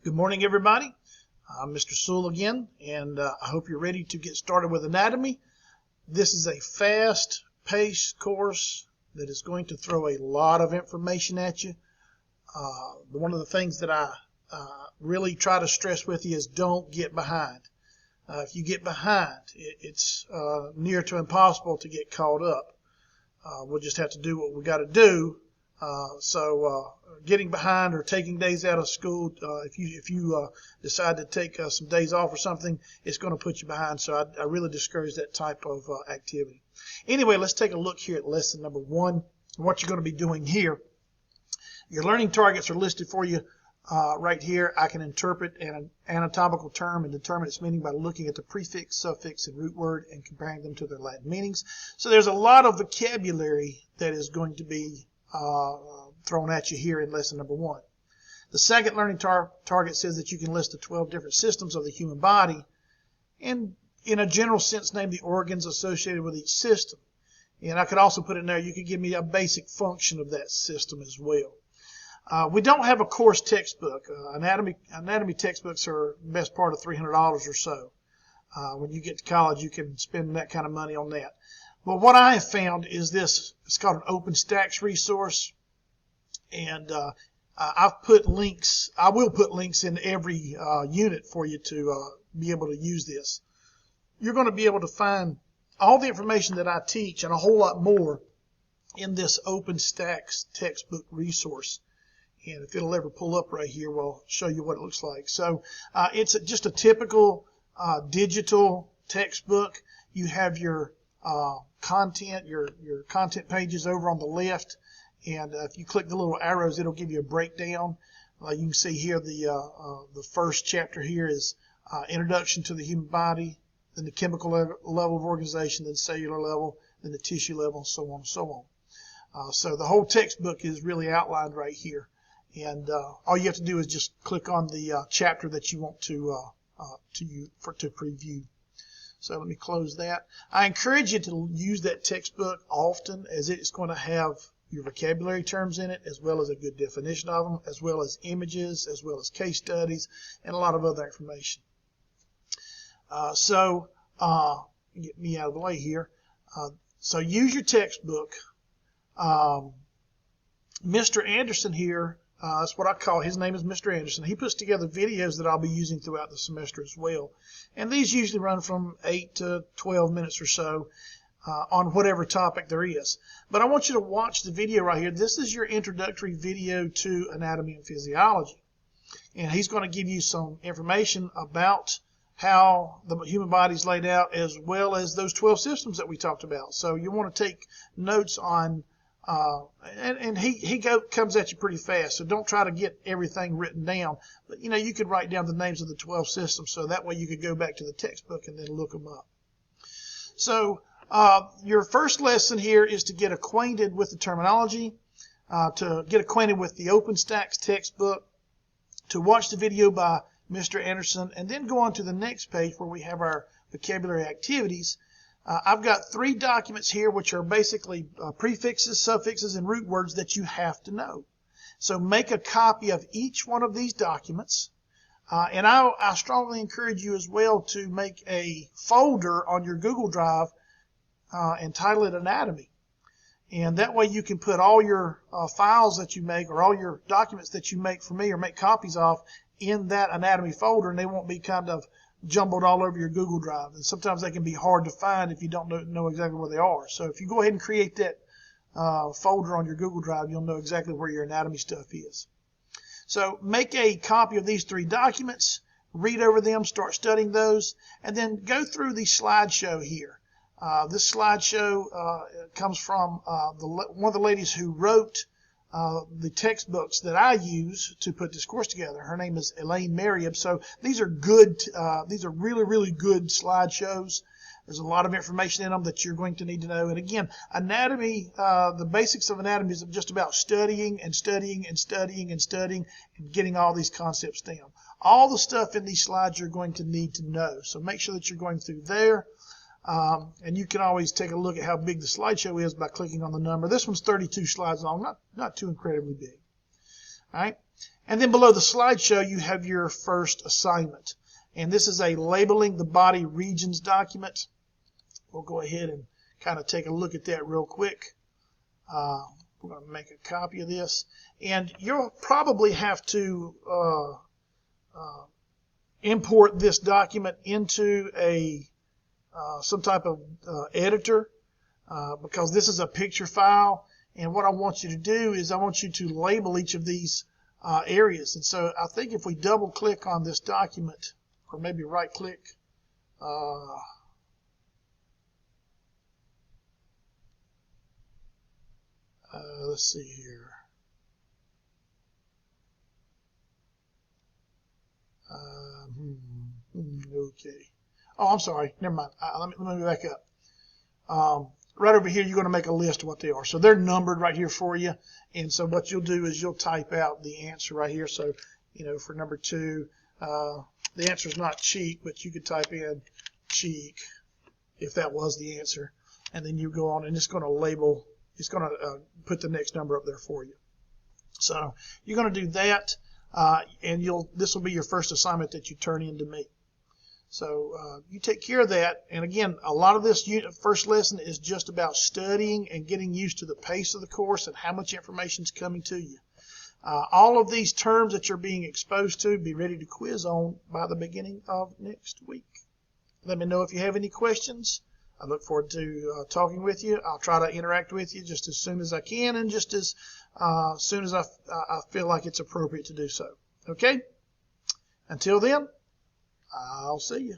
Good morning, everybody. I'm Mr. Sewell again, and I hope you're ready to get started with anatomy. This is a fast-paced course that is going to throw a lot of information at you. One of the things that I really try to stress with you is don't get behind. If you get behind, it's near to impossible to get caught up. We'll just have to do what we got to do. Getting behind or taking days out of school, if you decide to take some days off or something, it's going to put you behind. So I really discourage that type of activity. Anyway, let's take a look here at lesson number 1. What you're going to be doing here. Your learning targets are listed for you right here. I can interpret an anatomical term and determine its meaning by looking at the prefix, suffix, and root word and comparing them to their Latin meanings. So there's a lot of vocabulary that is going to be thrown at you here in lesson number 1. The second learning target says that you can list the 12 different systems of the human body and in a general sense name the organs associated with each system. And I could also put in there, you could give me a basic function of that system as well. We don't have a course textbook. Anatomy textbooks are the best part of $300 or so. When you get to college, you can spend that kind of money on that. But what I have found is this. It's called an OpenStax resource. And I've put links. I will put links in every unit for you to be able to use this. You're going to be able to find all the information that I teach and a whole lot more in this OpenStax textbook resource. And if it'll ever pull up right here, we'll show you what it looks like. So it's just a typical digital textbook. You have your content, your content pages over on the left. And if you click the little arrows, it'll give you a breakdown. You can see here the first chapter here is Introduction to the Human Body, then the chemical level of organization, then cellular level, then the tissue level, so on and so on. So the whole textbook is really outlined right here. And all you have to do is just click on the chapter that you want to preview. So let me close that. I encourage you to use that textbook often, as it's going to have your vocabulary terms in it, as well as a good definition of them, as well as images, as well as case studies, and a lot of other information. Get me out of the way here. So use your textbook. Mr. Anderson here, that's what I call, his name is Mr. Anderson. He puts together videos that I'll be using throughout the semester as well. And these usually run from 8 to 12 minutes or so on whatever topic there is. But I want you to watch the video right here. This is your introductory video to anatomy and physiology. And he's going to give you some information about how the human body is laid out, as well as those 12 systems that we talked about. So you want to take notes on and he comes at you pretty fast, so don't try to get everything written down. But you could write down the names of the 12 systems, so that way you could go back to the textbook and then look them up. So your first lesson here is to get acquainted with the terminology, to get acquainted with the OpenStax textbook, to watch the video by Mr. Anderson, and then go on to the next page where we have our vocabulary activities. I've got 3 documents here which are basically prefixes, suffixes, and root words that you have to know. So make a copy of each one of these documents. And I strongly encourage you as well to make a folder on your Google Drive and title it Anatomy. And that way you can put all your files that you make, or all your documents that you make for me or make copies of, in that anatomy folder, and they won't be kind of jumbled all over your Google Drive. And sometimes they can be hard to find if you don't know exactly where they are. So if you go ahead and create that folder on your Google Drive, you'll know exactly where your anatomy stuff is. So make a copy of these 3 documents, read over them, start studying those, and then go through the slideshow here. This slideshow comes from one of the ladies who wrote the textbooks that I use to put this course together. Her name is Elaine Marieb. So these are good. These are really, really good slideshows. There's a lot of information in them that you're going to need to know. And again, anatomy, the basics of anatomy is just about studying and studying and studying and studying and getting all these concepts down. All the stuff in these slides you're going to need to know. So make sure that you're going through there. And you can always take a look at how big the slideshow is by clicking on the number. This one's 32 slides long, not too incredibly big. All right. And then below the slideshow, you have your first assignment. And this is a labeling the body regions document. We'll go ahead and kind of take a look at that real quick. We're going to make a copy of this. And you'll probably have to import this document into some type of editor because this is a picture file. And what I want you to do is I want you to label each of these areas. And so I think if we double click on this document, or maybe right click, let's see here. Okay. Oh, I'm sorry. Never mind. Let me back up. Right over here, you're going to make a list of what they are. So they're numbered right here for you. And so what you'll do is you'll type out the answer right here. So, for number 2, the answer is not cheek, but you could type in cheek if that was the answer. And then you go on and it's going to label, it's going to put the next number up there for you. So you're going to do that, and this will be your first assignment that you turn in to me. So you take care of that. And again, a lot of this first lesson is just about studying and getting used to the pace of the course and how much information is coming to you. All of these terms that you're being exposed to, be ready to quiz on by the beginning of next week. Let me know if you have any questions. I look forward to talking with you. I'll try to interact with you just as soon as I can and just as soon as I feel like it's appropriate to do so. Okay? Until then, I'll see you.